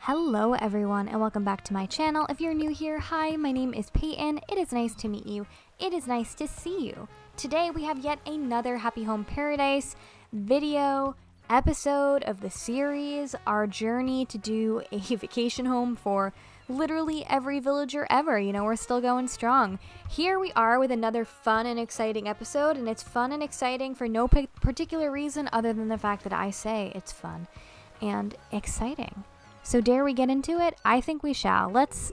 Hello everyone and welcome back to my channel. If you're new here, hi, my name is Peyton. It is nice to meet you. It is nice to see you. Today we have yet another Happy Home Paradise video episode of the series, our journey to do a vacation home for literally every villager ever. You know, we're still going strong. Here we are with another fun and exciting episode, and it's fun and exciting for no particular reason other than the fact that I say it's fun and exciting. So dare we get into it? I think we shall. Let's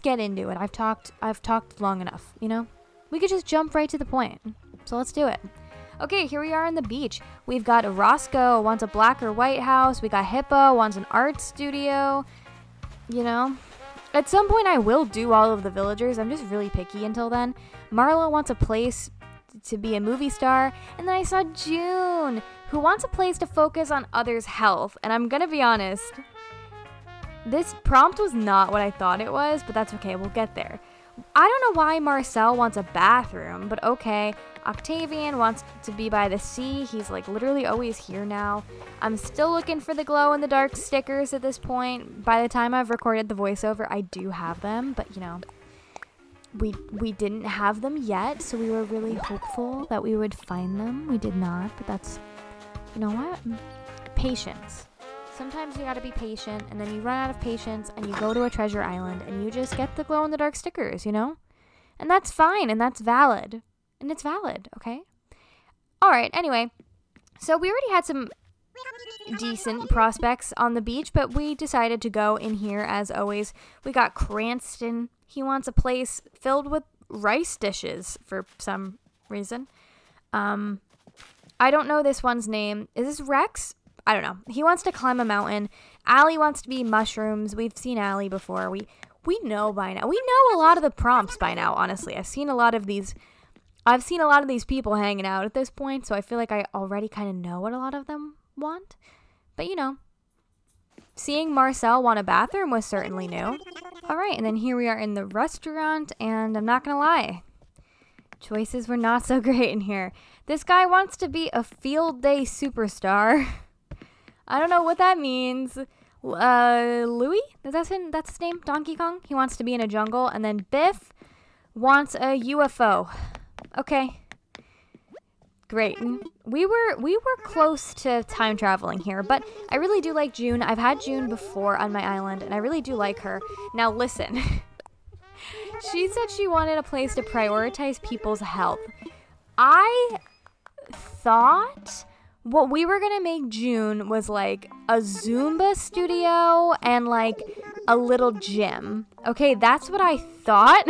get into it. I've talked long enough, you know? We could just jump right to the point. So let's do it. Okay, here we are on the beach. We've got Roscoe wants a black or white house. We got Hippo wants an art studio. You know? At some point I will do all of the villagers. I'm just really picky until then. Marlo wants a place to be a movie star. And then I saw June, who wants a place to focus on others' health. And I'm gonna be honest, this prompt was not what I thought it was, but that's okay, we'll get there. I don't know why Marcel wants a bathroom, but okay. Octavian wants to be by the sea. He's like literally always here now. I'm still looking for the glow-in-the-dark stickers at this point. By the time I've recorded the voiceover, I do have them, but you know, we didn't have them yet, so we were really hopeful that we would find them. We did not, but that's, you know what? Patience. Sometimes you gotta be patient, and then you run out of patience, and you go to a treasure island, and you just get the glow-in-the-dark stickers, you know? And that's fine, and that's valid. And it's valid, okay? Alright, anyway. So we already had some decent prospects on the beach, but we decided to go in here, as always. We got Cranston. He wants a place filled with rice dishes for some reason. I don't know this one's name. Is this Rex? I don't know. He wants to climb a mountain. Allie wants to be mushrooms. We've seen Allie before. We know by now. We know a lot of the prompts by now, honestly. I've seen a lot of these people hanging out at this point, so I feel like I already kind of know what a lot of them want. But, you know, seeing Marcel want a bathroom was certainly new. All right, and then here we are in the restaurant, and I'm not going to lie. Choices were not so great in here. This guy wants to be a field day superstar. I don't know what that means. Louis? That's his name? Donkey Kong? He wants to be in a jungle. And then Biff wants a UFO. Okay. Great. We were close to time traveling here, but I really do like June. I've had June before on my island, and I really do like her. Now listen. She said she wanted a place to prioritize people's health. I thought what we were gonna make June was like a Zumba studio and like a little gym. Okay, that's what I thought.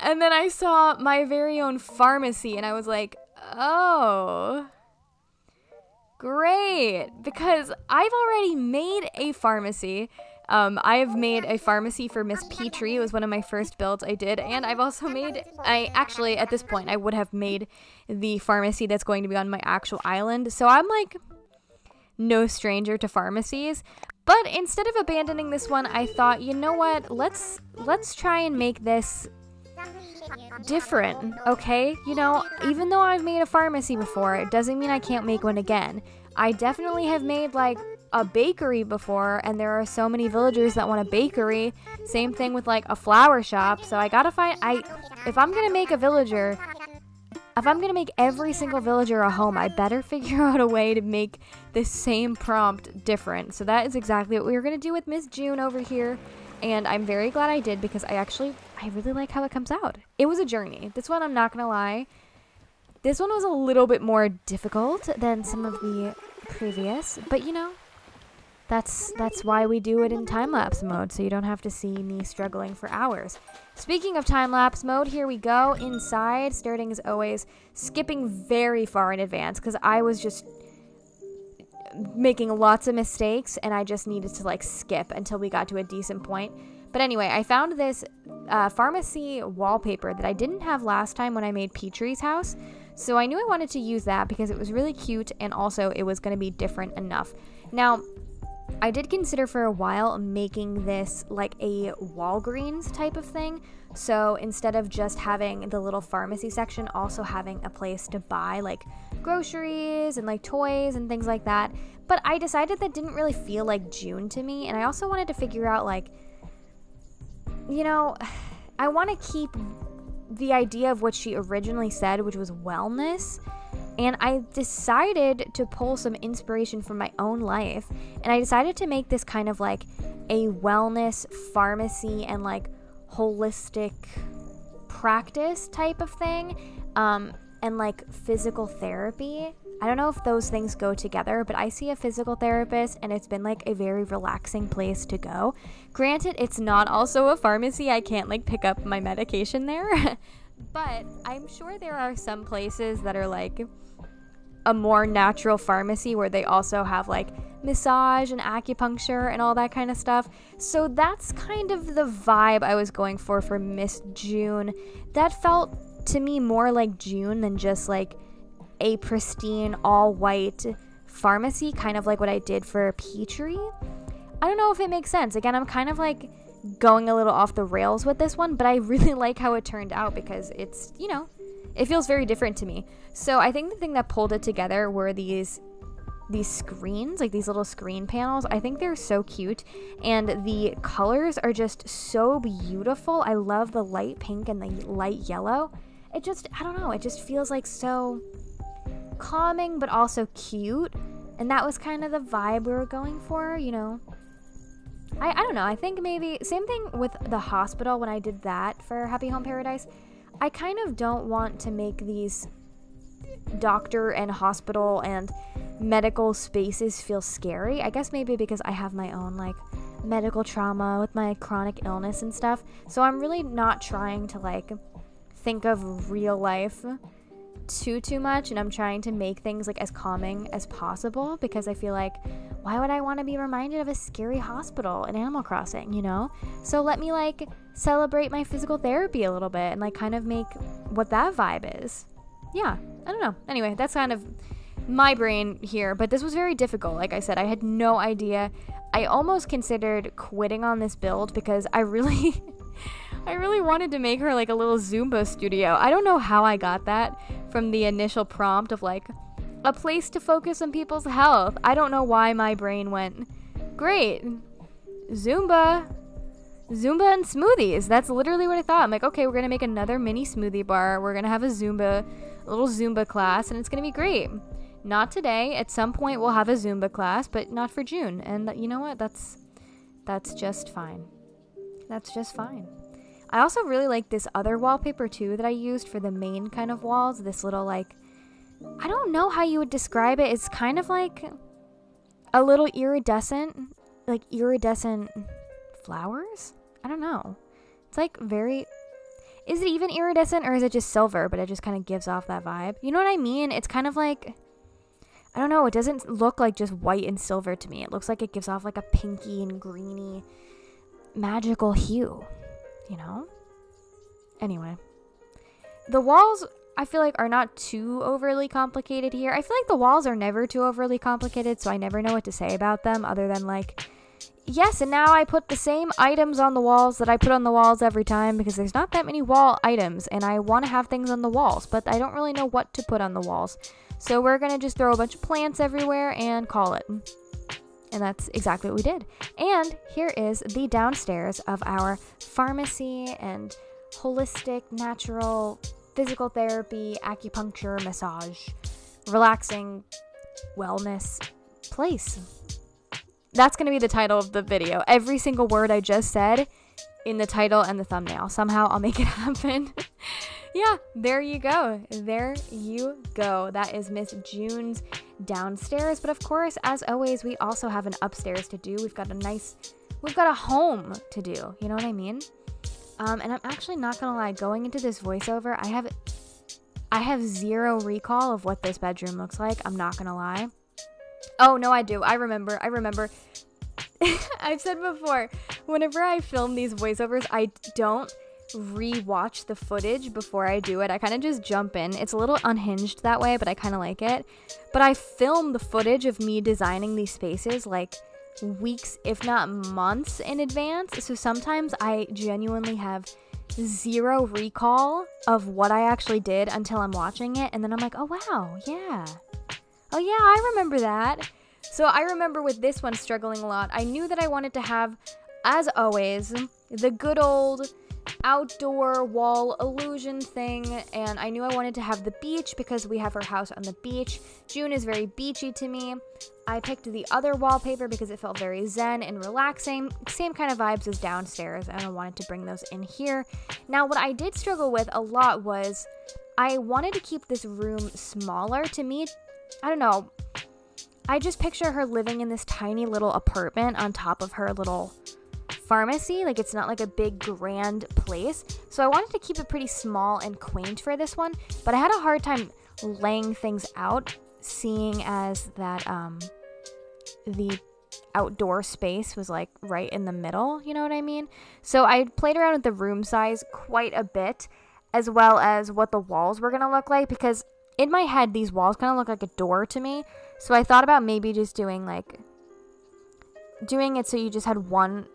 And then I saw my very own pharmacy and I was like, oh, great. Because I've already made a pharmacy. I've made a pharmacy for Miss Petrie. It was one of my first builds I did. And I've also made, actually, at this point, I would have made the pharmacy that's going to be on my actual island. So I'm like no stranger to pharmacies. But instead of abandoning this one, I thought, you know what? Let's try and make this different, okay? You know, even though I've made a pharmacy before, it doesn't mean I can't make one again. I definitely have made like a bakery before, and there are so many villagers that want a bakery. Same thing with like a flower shop. So I gotta find, if I'm gonna make every single villager a home, I better figure out a way to make the same prompt different. So that is exactly what we were gonna do with Miss June over here. And I'm very glad I did, because I really like how it comes out. It was a journey. This one, I'm not gonna lie, this one was a little bit more difficult than some of the previous, but you know, that's why we do it in time-lapse mode, so you don't have to see me struggling for hours. Speaking of time-lapse mode, here we go inside, starting as always, skipping very far in advance, because I was just making lots of mistakes, and I just needed to like skip until we got to a decent point. But anyway, I found this pharmacy wallpaper that I didn't have last time when I made Petrie's house, so I knew I wanted to use that because it was really cute, and also it was going to be different enough. Now, I did consider for a while making this like a Walgreens type of thing. So instead of just having the little pharmacy section, also having a place to buy like groceries and like toys and things like that. But I decided that didn't really feel like June to me, and I also wanted to figure out, like, you know, I want to keep the idea of what she originally said, which was wellness. And I decided to pull some inspiration from my own life, and I decided to make this kind of like a wellness pharmacy and like holistic practice type of thing, and like physical therapy. I don't know if those things go together, but I see a physical therapist and it's been like a very relaxing place to go. Granted, it's not also a pharmacy. I can't like pick up my medication there, but I'm sure there are some places that are like a more natural pharmacy where they also have like massage and acupuncture and all that kind of stuff. So that's kind of the vibe I was going for Miss June. That felt to me more like June than just like a pristine all white pharmacy, kind of like what I did for Petrie. I don't know if it makes sense. Again, I'm kind of like going a little off the rails with this one, but I really like how it turned out because it's, you know, it feels very different to me. So I think the thing that pulled it together were these screens, like these little screen panels. I think they're so cute, and the colors are just so beautiful. I love the light pink and the light yellow. It just, I don't know, it just feels like so calming but also cute, and that was kind of the vibe we were going for, you know. I don't know, I think maybe same thing with the hospital when I did that for Happy Home Paradise. I kind of don't want to make these doctor and hospital and medical spaces feel scary. I guess maybe because I have my own like medical trauma with my chronic illness and stuff, so I'm really not trying to like think of real life too much, and I'm trying to make things like as calming as possible, because I feel like, why would I want to be reminded of a scary hospital in Animal Crossing, you know? So let me like celebrate my physical therapy a little bit and like kind of make what that vibe is. Yeah, I don't know. Anyway, that's kind of my brain here, but this was very difficult. Like I said, I had no idea. I almost considered quitting on this build because I really wanted to make her like a little Zumba studio. I don't know how I got that from the initial prompt of like a place to focus on people's health. I don't know why my brain went, great, Zumba and smoothies. That's literally what I thought. I'm like, okay, we're gonna make another mini smoothie bar. We're gonna have a little Zumba class, and it's gonna be great. Not today. At some point we'll have a Zumba class, but not for June. And you know what? That's just fine. That's just fine. I also really like this other wallpaper too that I used for the main kind of walls. This little like, I don't know how you would describe it. It's kind of like a little iridescent flowers? I don't know. It's like very, is it even iridescent or is it just silver, but it just kind of gives off that vibe? You know what I mean? It's kind of like, I don't know, it doesn't look like just white and silver to me. It looks like it gives off like a pinky and greeny magical hue, you know? Anyway, the walls I feel like are not too overly complicated here. I feel like the walls are never too overly complicated, so I never know what to say about them other than like, yes, and now I put the same items on the walls that I put on the walls every time, because there's not that many wall items and I want to have things on the walls, but I don't really know what to put on the walls. So we're going to just throw a bunch of plants everywhere and call it. And that's exactly what we did. And here is the downstairs of our pharmacy and holistic, natural, physical therapy, acupuncture, massage, relaxing, wellness place. That's going to be the title of the video. Every single word I just said in the title and the thumbnail. Somehow I'll make it happen. Yeah, there you go. There you go. That is Miss June's downstairs. But of course, as always, we also have an upstairs to do. We've got a home to do. You know what I mean? And I'm actually not gonna lie, going into this voiceover, I have zero recall of what this bedroom looks like. I'm not gonna lie. Oh, no, I do. I remember. I've said before, whenever I film these voiceovers, I don't re-watch the footage before I do it. I kind of just jump in. It's a little unhinged that way, but I kind of like it. But I film the footage of me designing these spaces like weeks, if not months in advance. So sometimes I genuinely have zero recall of what I actually did until I'm watching it, and then I'm like, oh wow, yeah. Oh yeah, I remember that. So I remember with this one struggling a lot. I knew that I wanted to have, as always, the good old outdoor wall illusion thing, and I knew I wanted to have the beach because we have our house on the beach. June is very beachy to me. I picked the other wallpaper because it felt very zen and relaxing. Same kind of vibes as downstairs, and I wanted to bring those in here. Now, what I did struggle with a lot was I wanted to keep this room smaller. To me, I don't know, I just picture her living in this tiny little apartment on top of her little pharmacy. Like, it's not like a big grand place. So I wanted to keep it pretty small and quaint for this one, but I had a hard time laying things out, seeing as that the outdoor space was like right in the middle, you know what I mean? So I played around with the room size quite a bit, as well as what the walls were gonna look like, because in my head these walls kind of look like a door to me. So I thought about maybe just doing it so you just had one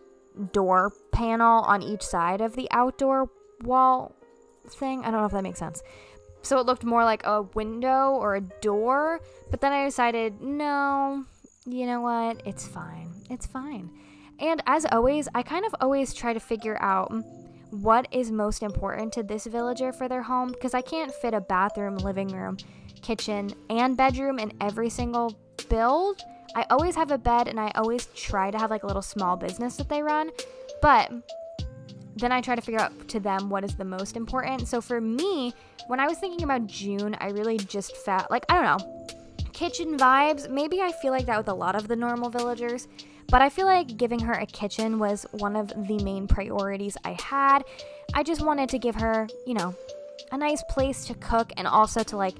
door panel on each side of the outdoor wall thing. I don't know if that makes sense. So it looked more like a window or a door, but then I decided, no, you know what? It's fine. It's fine. And as always, I kind of always try to figure out what is most important to this villager for their home, because I can't fit a bathroom, living room, kitchen, and bedroom in every single build. I always have a bed, and I always try to have like a little small business that they run, but then I try to figure out to them what is the most important. So for me, when I was thinking about June, I really just felt like, I don't know, kitchen vibes. Maybe I feel like that with a lot of the normal villagers, but I feel like giving her a kitchen was one of the main priorities I had. I just wanted to give her, you know, a nice place to cook, and also to like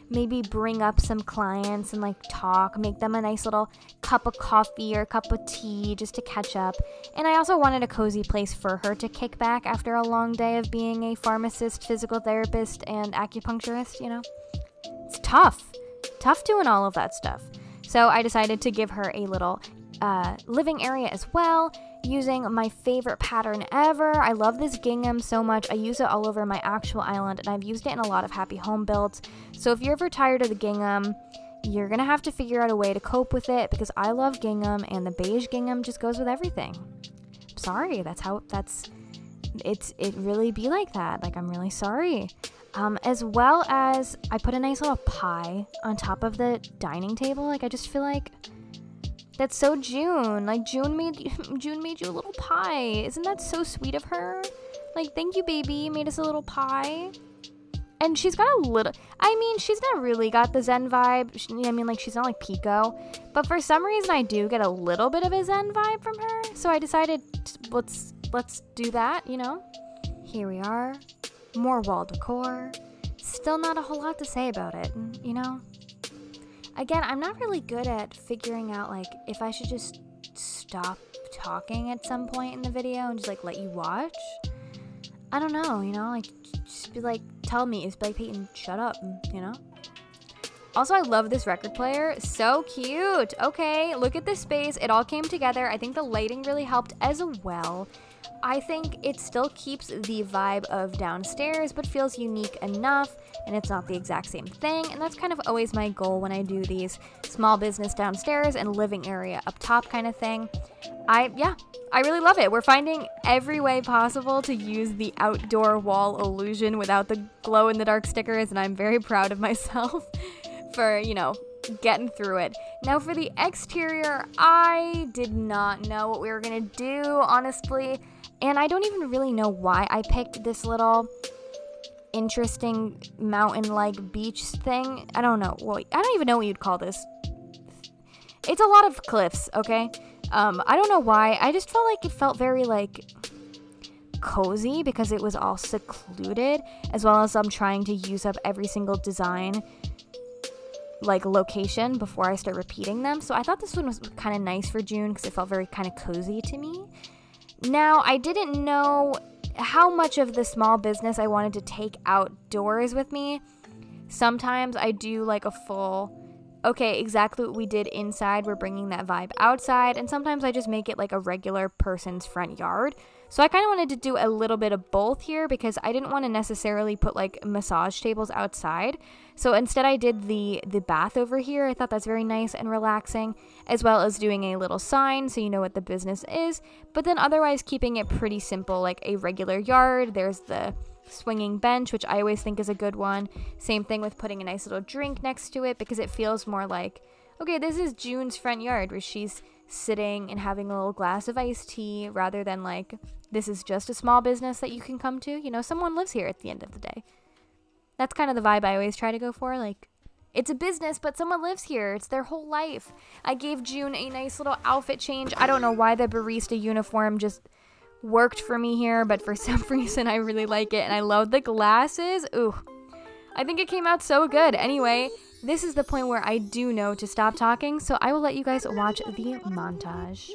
maybe bring up some clients and like talk, make them a nice little cup of coffee or cup of tea just to catch up. And I also wanted a cozy place for her to kick back after a long day of being a pharmacist, physical therapist, and acupuncturist, you know? It's tough doing all of that stuff. So I decided to give her a little living area as well, using my favorite pattern ever. I love this gingham so much. I use it all over my actual island, and I've used it in a lot of happy home builds. So if you're ever tired of the gingham, you're gonna have to figure out a way to cope with it, because I love gingham, and the beige gingham just goes with everything. Sorry, it really be like that. Like, I'm really sorry. As well as I put a nice little pie on top of the dining table. Like, I just feel like that's so June. Like, June made you a little pie. Isn't that so sweet of her? Like, thank you, baby. Made us a little pie. And she's got a little, I mean, she's not really got the Zen vibe. She's not like Pico. But for some reason, I do get a little bit of a Zen vibe from her. So I decided, let's do that, you know? Here we are. More wall decor. Still not a whole lot to say about it, you know? Again, I'm not really good at figuring out, like, if I should just stop talking at some point in the video and just, like, let you watch. I don't know, you know? Like, just be like, tell me. Just be like, Peyton, shut up, you know? Also, I love this record player. So cute. Okay, look at this space. It all came together. I think the lighting really helped as well. I think it still keeps the vibe of downstairs, but feels unique enough, and it's not the exact same thing. And that's kind of always my goal when I do these small business downstairs and living area up top kind of thing. I really love it. We're finding every way possible to use the outdoor wall illusion without the glow-in-the-dark stickers, and I'm very proud of myself for, you know, getting through it. Now for the exterior, I did not know what we were gonna do, honestly, and I don't even really know why I picked this little interesting mountain-like beach thing. I don't know. Well, I don't even know what you'd call this. It's a lot of cliffs, okay? I don't know why. I just felt like it felt very, like, cozy because it was all secluded, as well as I'm trying to use up every single design, like, location before I start repeating them. So I thought this one was kind of nice for June because it felt very kind of cozy to me. Now, I didn't know how much of the small business I wanted to take outdoors with me. Sometimes I do like a full okay, exactly what we did inside, we're bringing that vibe outside, and sometimes I just make it like a regular person's front yard. So I kind of wanted to do a little bit of both here because I didn't want to necessarily put like massage tables outside. So instead I did the bath over here. I thought that's very nice and relaxing, as well as doing a little sign so you know what the business is, but then otherwise keeping it pretty simple, like a regular yard. There's the swinging bench, which I always think is a good one. Same thing with putting a nice little drink next to it because it feels more like, okay, this is June's front yard where she's sitting and having a little glass of iced tea, rather than like, this is just a small business that you can come to. You know, someone lives here at the end of the day. That's kind of the vibe I always try to go for. Like, it's a business, but someone lives here. It's their whole life. I gave June a nice little outfit change. I don't know why the barista uniform just worked for me here, but for some reason I really like it, and I love the glasses. Ooh, I think it came out so good. Anyway, this is the point where I do know to stop talking, so I will let you guys watch the montage.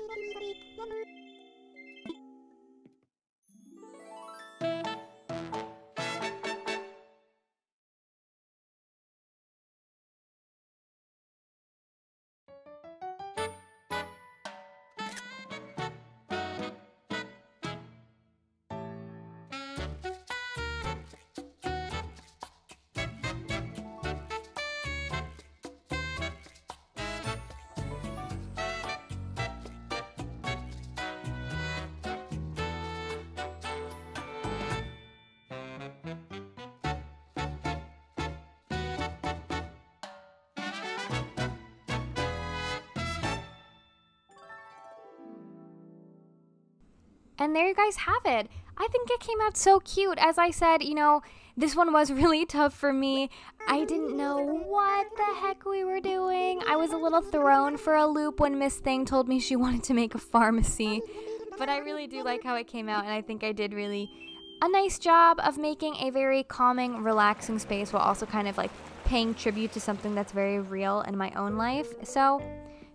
And there you guys have it. I think it came out so cute. As I said, you know, this one was really tough for me. I didn't know what the heck we were doing. I was a little thrown for a loop when Miss Thing told me she wanted to make a pharmacy. But I really do like how it came out, and I think I did really a nice job of making a very calming, relaxing space while also kind of like paying tribute to something that's very real in my own life. So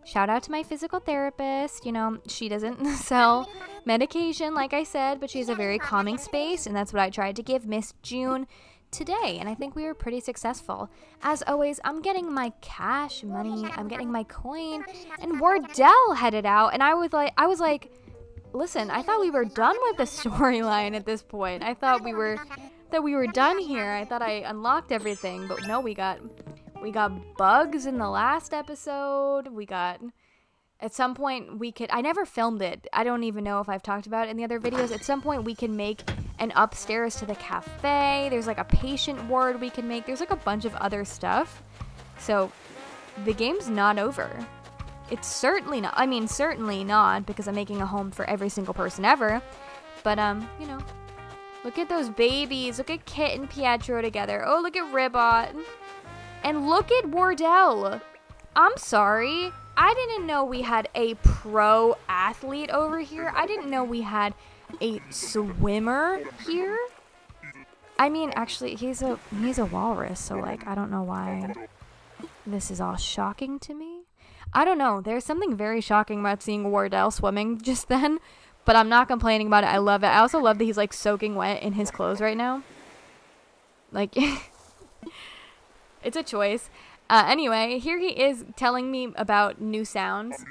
shout out to my physical therapist. You know, she doesn't sell medication, like I said, but she has a very calming space, and that's what I tried to give Miss June today, and I think we were pretty successful. As always, I'm getting my cash money, I'm getting my coin, and Wardell headed out, and I was like, listen, I thought we were done with the storyline at this point. I thought we were done here. I thought I unlocked everything, but no, we got bugs in the last episode. We got, at some point I never filmed it. I don't even know if I've talked about it in the other videos. At some point we can make an upstairs to the cafe. There's like a patient ward we can make. There's like a bunch of other stuff. So the game's not over. It's certainly not. I mean, certainly not, because I'm making a home for every single person ever. But, you know, look at those babies. Look at Kit and Pietro together. Oh, look at Ribot. And look at Wardell. I'm sorry. I didn't know we had a pro athlete over here. I didn't know we had a swimmer here. I mean, actually, he's a walrus, so like, I don't know why this is all shocking to me. I don't know. There's something very shocking about seeing Wardell swimming just then, but I'm not complaining about it. I love it. I also love that he's like soaking wet in his clothes right now. Like, it's a choice. Anyway, here he is telling me about new sounds,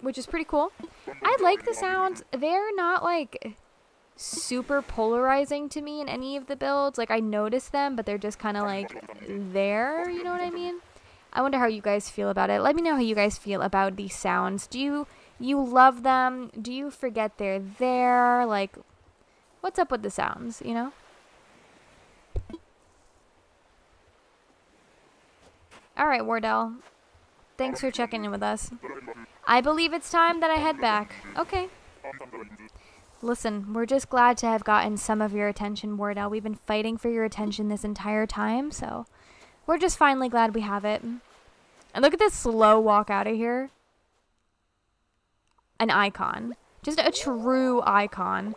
which is pretty cool. I like the sounds. They're not like super polarizing to me in any of the builds. Like, I notice them, but they're just kind of like there, you know what I mean? I wonder how you guys feel about it. Let me know how you guys feel about these sounds. Do you love them? Do you forget they're there? Like, what's up with the sounds, you know? Alright, Wardell. Thanks for checking in with us. I believe it's time that I head back. Okay. Listen, we're just glad to have gotten some of your attention, Wardell. We've been fighting for your attention this entire time, so we're just finally glad we have it. And look at this slow walk out of here. An icon. Just a true icon.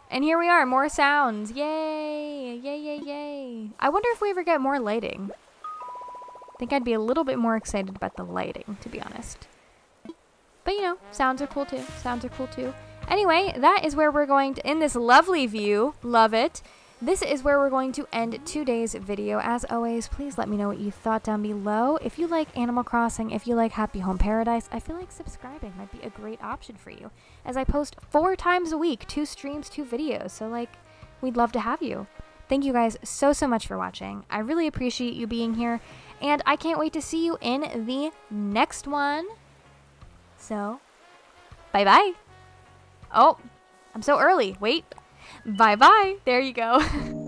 And here we are, more sounds. Yay! Yay, yay, yay. I wonder if we ever get more lighting. I think I'd be a little bit more excited about the lighting, to be honest. But, you know, sounds are cool too. Sounds are cool too. Anyway, that is where we're going to end this lovely view. Love it. this is where we're going to end today's video. As always, please let me know what you thought down below. If you like Animal Crossing, if you like Happy Home Paradise, I feel like subscribing might be a great option for you, as I post 4 times a week, 2 streams, 2 videos. So like, we'd love to have you. Thank you guys so much for watching. I really appreciate you being here, and I can't wait to see you in the next one. So, bye-bye. Oh, I'm so early. Wait. Bye-bye. There you go.